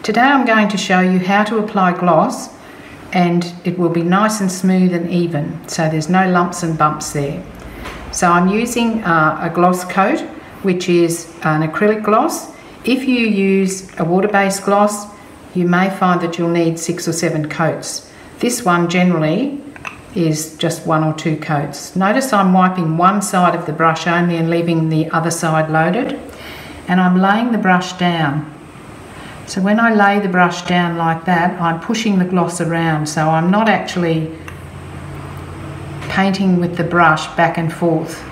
Today I'm going to show you how to apply gloss, and it will be nice and smooth and even, so there's no lumps and bumps there. So I'm using a gloss coat, which is an acrylic gloss. If you use a water-based gloss, you may find that you'll need 6 or 7 coats. This one generally is just 1 or 2 coats. Notice I'm wiping one side of the brush only and leaving the other side loaded, and I'm laying the brush down. So when I lay the brush down like that, I'm pushing the gloss around, so I'm not actually painting with the brush back and forth.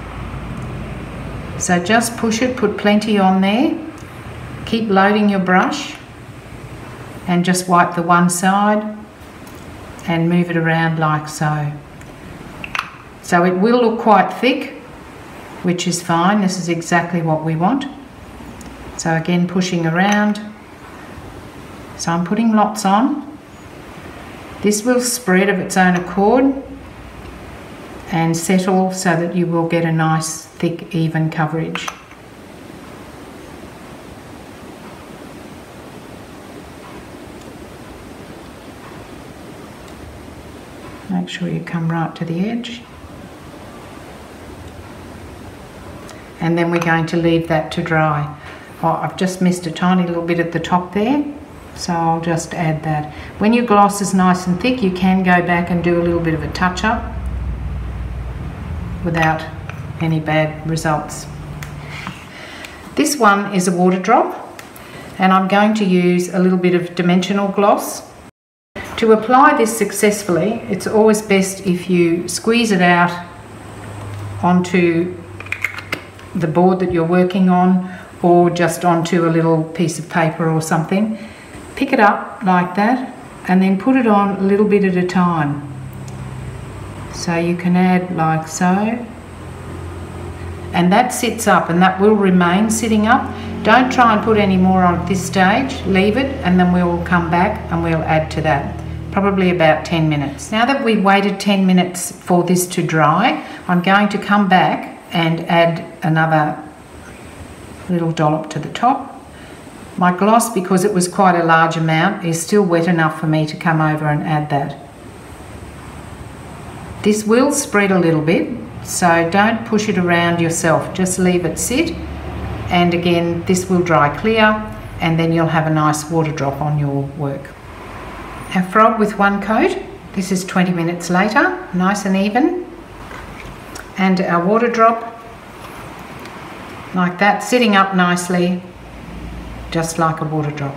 So just push it, put plenty on there, keep loading your brush, and just wipe the one side and move it around like so. So it will look quite thick, which is fine. This is exactly what we want. So again, pushing around. So I'm putting lots on. This will spread of its own accord and settle so that you will get a nice, thick, even coverage. Make sure you come right to the edge. And then we're going to leave that to dry. Oh, I've just missed a tiny little bit at the top there, so I'll just add that. When your gloss is nice and thick, you can go back and do a little bit of a touch-up without any bad results. This one is a water drop, and I'm going to use a little bit of dimensional gloss. To apply this successfully, it's always best if you squeeze it out onto the board that you're working on, or just onto a little piece of paper or something. Pick it up like that and then put it on a little bit at a time. So you can add like so, and that sits up, and that will remain sitting up. Don't try and put any more on at this stage, leave it, and then we'll come back and we'll add to that. Probably about 10 minutes. Now that we've waited 10 minutes for this to dry, I'm going to come back and add another little dollop to the top. My gloss, because it was quite a large amount, is still wet enough for me to come over and add that. This will spread a little bit, so don't push it around yourself, just leave it sit, and again this will dry clear, and then you'll have a nice water drop on your work. Our frog with one coat, this is 20 minutes later, nice and even, and our water drop like that, sitting up nicely, just like a water drop.